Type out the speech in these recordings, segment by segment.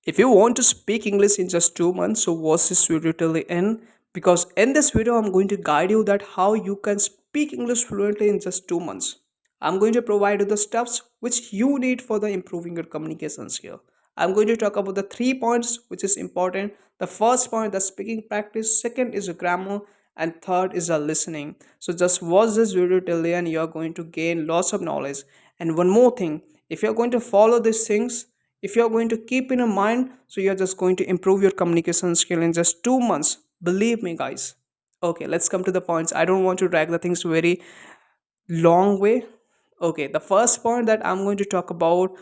If you want to speak English in just 2 months, so watch this video till the end, because in this video I'm going to guide you that how you can speak English fluently in just 2 months. I'm going to provide you the steps which you need for the improving your communication skill. I'm going to talk about the 3 points which is important. The first point, the speaking practice. Second is the grammar, and third is the listening. So just watch this video till the end. You are going to gain lots of knowledge. And one more thing, if you're going to follow these things, if you're going to keep in your mind, so you're just going to improve your communication skill in just 2 months. Believe me, guys. Okay, let's come to the points. I don't want to drag the things very long way. Okay, the first point that I'm going to talk about,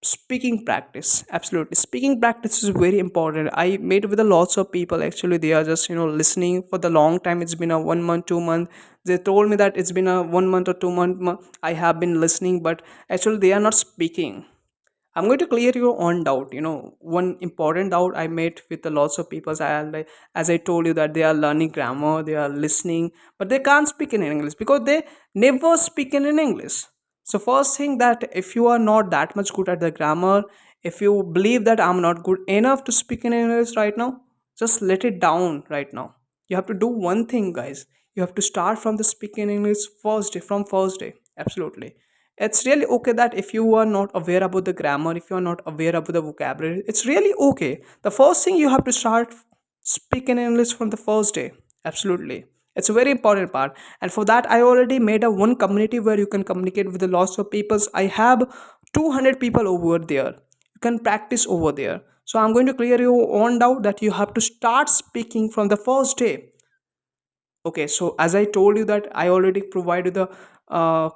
speaking practice. Absolutely, speaking practice is very important. I met with a lots of people. Actually, they are just listening for the long time. It's been a 1 month, 2 month. They told me that it's been a 1 month or 2 month. I have been listening, but actually they are not speaking. I'm going to clear your own doubt. One important doubt I met with the lots of people. As I told you that they are learning grammar, they are listening, but they can't speak in English because they never speak in English. So first thing, that if you are not that much good at the grammar, if you believe that I'm not good enough to speak in English right now, just let it down right now. You have to do one thing, guys. You have to start from the speaking English first day, from first day. Absolutely, it's really okay that if you are not aware about the grammar, if you are not aware about the vocabulary, it's really okay. The first thing, you have to start speaking English from the first day. Absolutely, it's a very important part. And for that, I already made a one community where you can communicate with the lots of peoples. I have 200 people over there. You can practice over there. So I'm going to clear your own doubt that you have to start speaking from the first day. Okay, so as I told you that I already provided the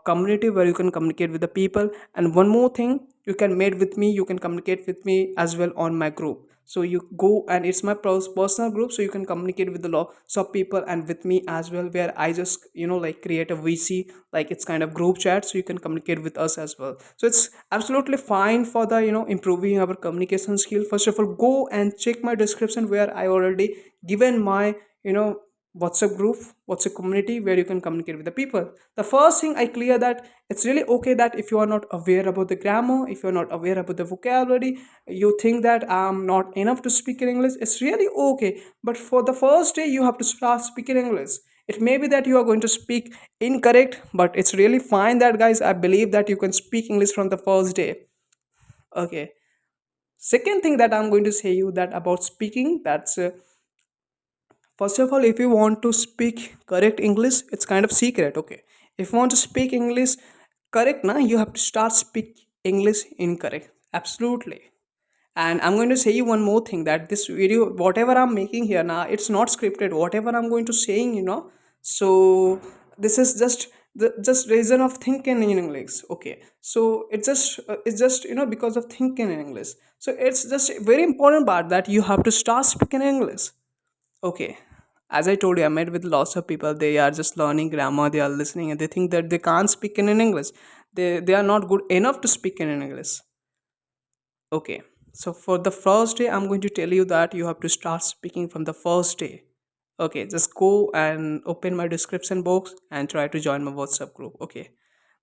community where you can communicate with the people. And one more thing, you can meet with me, you can communicate with me as well on my group. So you go, and it's my personal group, so you can communicate with the lots of people and with me as well, where I just like create a VC, like it's kind of group chat, so you can communicate with us as well. So it's absolutely fine for the improving our communication skill. First of all, go and check my description where I already given my WhatsApp group, WhatsApp community, where you can communicate with the people. The first thing I clear that it's really okay that if you are not aware about the grammar, if you're not aware about the vocabulary, you think that I'm not enough to speak in English, it's really okay. But for the first day, you have to start speaking English. It may be that you are going to speak incorrect, but it's really fine that, guys, I believe that you can speak English from the first day. Okay. Second thing that I'm going to say you that about speaking, that's first of all, if you want to speak correct English, it's kind of secret. Okay, if you want to speak English correct, now you have to start speak English incorrect. Absolutely. And I'm going to say you one more thing, that this video, whatever I'm making here now, it's not scripted. Whatever I'm going to saying, so this is just the just reason of thinking in English. Okay, so it's just because of thinking in English. So it's just a very important part that you have to start speaking English. Okay. As I told you, I met with lots of people. They are just learning grammar, they are listening, and they think that they can't speak in English. They are not good enough to speak in English. Okay. So for the first day, I'm going to tell you that you have to start speaking from the first day. Okay, just go and open my description box and try to join my WhatsApp group. Okay.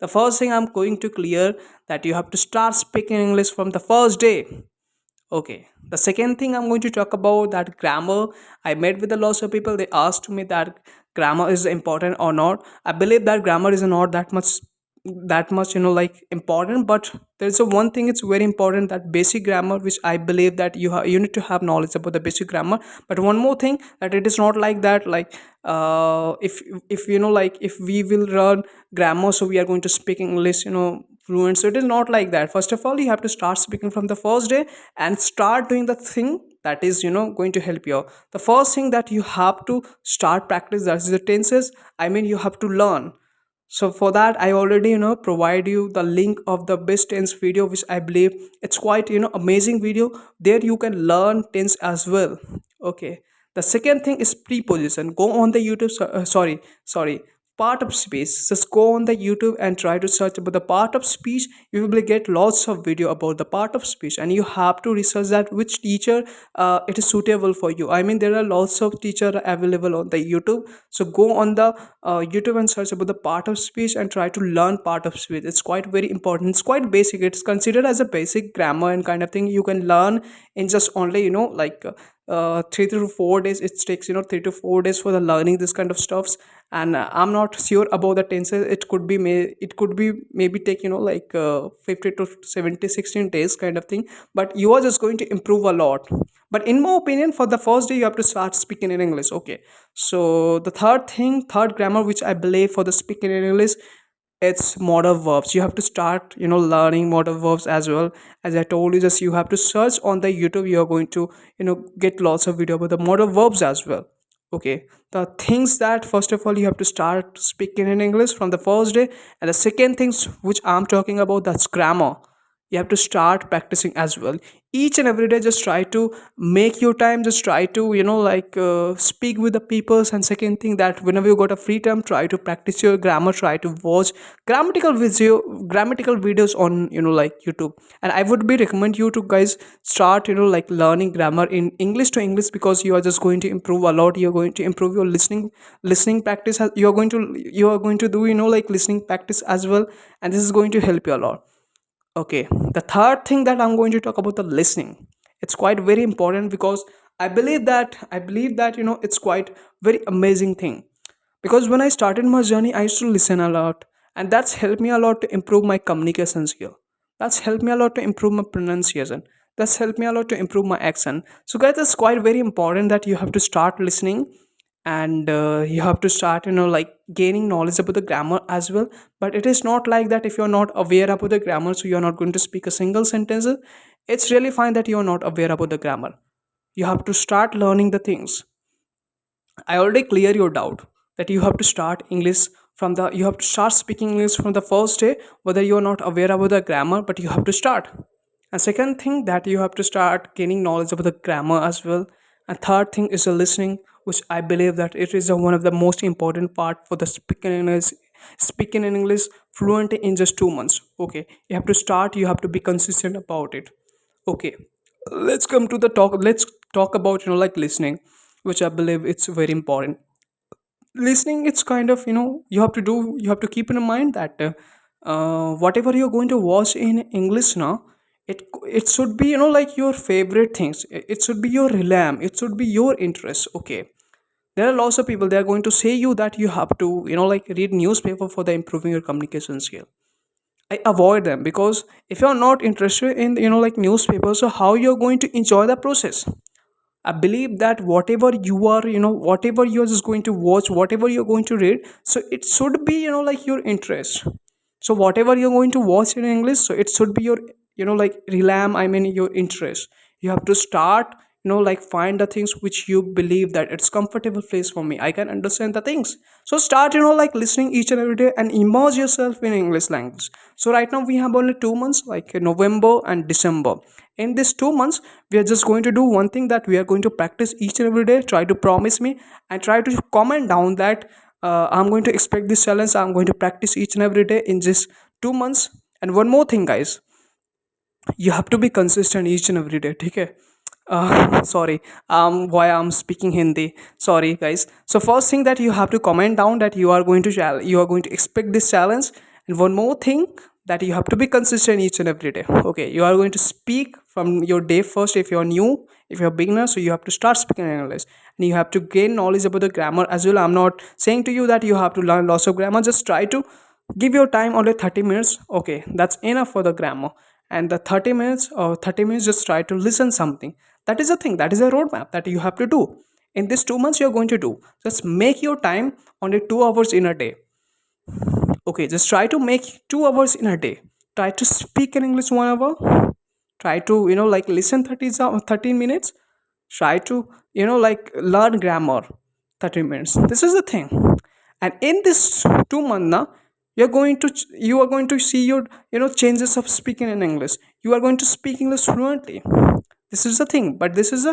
The first thing I'm going to clear, that you have to start speaking English from the first day. Okay. The second thing I'm going to talk about, that grammar. I met with a lot of people. They asked me that grammar is important or not. I believe that grammar is not that much like important, but there's a one thing it's very important, that basic grammar, which I believe that you need to have knowledge about the basic grammar. But one more thing, that it is not like that, like if like if we will learn grammar, so we are going to speak English fluent. So it is not like that. First of all, you have to start speaking from the first day and start doing the thing that is going to help you. The first thing that you have to start practice, that is the tenses. I mean, you have to learn. So for that, I already provide you the link of the best tense video, which I believe it's quite amazing video. There you can learn tense as well. Okay. The second thing is preposition. Go on the YouTube. Sorry. part of speech. Just go on the YouTube and try to search about the part of speech. You will get lots of video about the part of speech, and you have to research that which teacher it is suitable for you. I mean, there are lots of teacher available on the YouTube. So go on the YouTube and search about the part of speech and try to learn part of speech. It's quite very important. It's quite basic. It's considered as a basic grammar and kind of thing you can learn in just only, 3 to 4 days. It takes 3 to 4 days for the learning this kind of stuffs. And I'm not sure about the tenses. It could be maybe take 50 to 70 16 days kind of thing, but you are just going to improve a lot. But in my opinion, for the first day you have to start speaking in English. Okay, so the third grammar which I believe for the speaking in English, it's modal verbs. You have to start learning modal verbs as well. As I told you, just you have to search on the YouTube. You are going to get lots of video about the modal verbs as well. Okay, the things that first of all you have to start speaking in English from the first day. And the second things which I'm talking about, that's grammar. You have to start practicing as well. Each and every day, just try to make your time. Just try to speak with the peoples. And second thing, that whenever you got a free time, try to practice your grammar. Try to watch grammatical videos on YouTube. And I would be recommend you to guys start learning grammar in English to English, because you are just going to improve a lot. You're going to improve your listening practice. You are going to do listening practice as well, and this is going to help you a lot. Okay, the third thing that I'm going to talk about, the listening. It's quite very important, because I believe that it's quite very amazing thing. Because when I started my journey, I used to listen a lot, and that's helped me a lot to improve my communication skill. That's helped me a lot to improve my pronunciation. That's helped me a lot to improve my accent. So guys, it's quite very important that you have to start listening, and you have to start gaining knowledge about the grammar as well. But it is not like that if you're not aware about the grammar, so you're not going to speak a single sentence. It's really fine that you're not aware about the grammar. You have to start learning the things. I already clear your doubt that you have to start speaking English from the first day, whether you are not aware about the grammar, but you have to start. And second thing, that you have to start gaining knowledge about the grammar as well. And third thing is the listening, which I believe that it is one of the most important part for the speaking in English fluently in just 2 months. Okay, you have to start. You have to be consistent about it. Okay, let's talk about listening, which I believe it's very important. Listening, it's kind of you have to keep in mind that whatever you're going to watch in English now, it should be your favorite things. It should be your realm. It should be your interest. Okay, there are lots of people, they are going to say you that you have to read newspaper for the improving your communication skill. I avoid them, because if you're not interested in newspaper, so how you're going to enjoy the process? I believe that whatever you're just going to watch, whatever you're going to read, so it should be your interest. So whatever you're going to watch in English, so it should be your realm. I mean, your interest. You have to start find the things which you believe that it's comfortable place for me. I can understand the things. So start listening each and every day and immerse yourself in English language. So right now we have only 2 months, like November and December. In these 2 months, we are just going to do one thing, that we are going to practice each and every day. Try to promise me and try to comment down that I'm going to expect this challenge. I'm going to practice each and every day in just 2 months. And one more thing, guys, you have to be consistent each and every day. Okay, sorry, why I'm speaking Hindi, sorry guys. So first thing, that you have to comment down that you are going to expect this challenge. And one more thing, that you have to be consistent each and every day. Okay, you are going to speak from your day first. If you're new, if you're a beginner, so you have to start speaking in English. And you have to gain knowledge about the grammar as well. I'm not saying to you that you have to learn lots of grammar. Just try to give your time only 30 minutes. Okay, that's enough for the grammar. And the 30 minutes, just try to listen something. That is a thing, that is a roadmap that you have to do. In this 2 months, you're going to do, just make your time only 2 hours in a day. Okay, just try to make 2 hours in a day. Try to speak in English 1 hour. Try to listen 13 minutes. Try to learn grammar 30 minutes. This is the thing. And in this 2 month now, you are going to see your changes of speaking in English. You are going to speak English fluently. This is the thing. But this is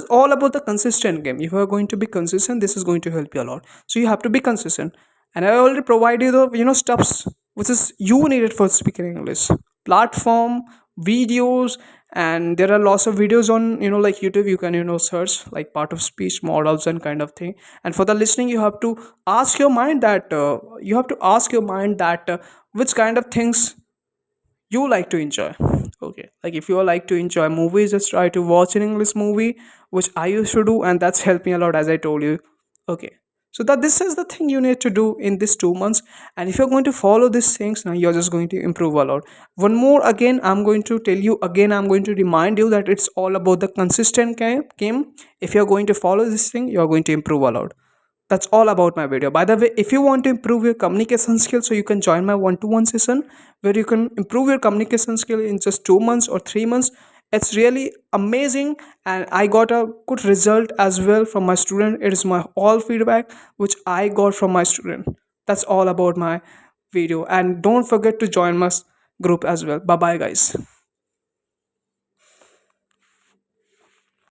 all about the consistent game. If you are going to be consistent, this is going to help you a lot. So you have to be consistent. And I already provide you the steps which is you needed for speaking English, platform, videos, and there are lots of videos on like YouTube. You can search like part of speech models and kind of thing. And for the listening, you have to ask your mind that which kind of things you like to enjoy. Okay, like if you like to enjoy movies, just try to watch an English movie, which I used to do, and that's helped me a lot, as I told you. Okay, so that this is the thing you need to do in this 2 months. And if you're going to follow these things, now you're just going to improve a lot. One more again, I'm going to tell you again, I'm going to remind you that it's all about the consistent game. If you're going to follow this thing, you're going to improve a lot. That's all about my video. By the way, if you want to improve your communication skills, so you can join my one-to-one session where you can improve your communication skill in just 2 months or 3 months. It's really amazing, and I got a good result as well from my student. It is my all feedback which I got from my student. That's all about my video, and don't forget to join my group as well. Bye bye, guys.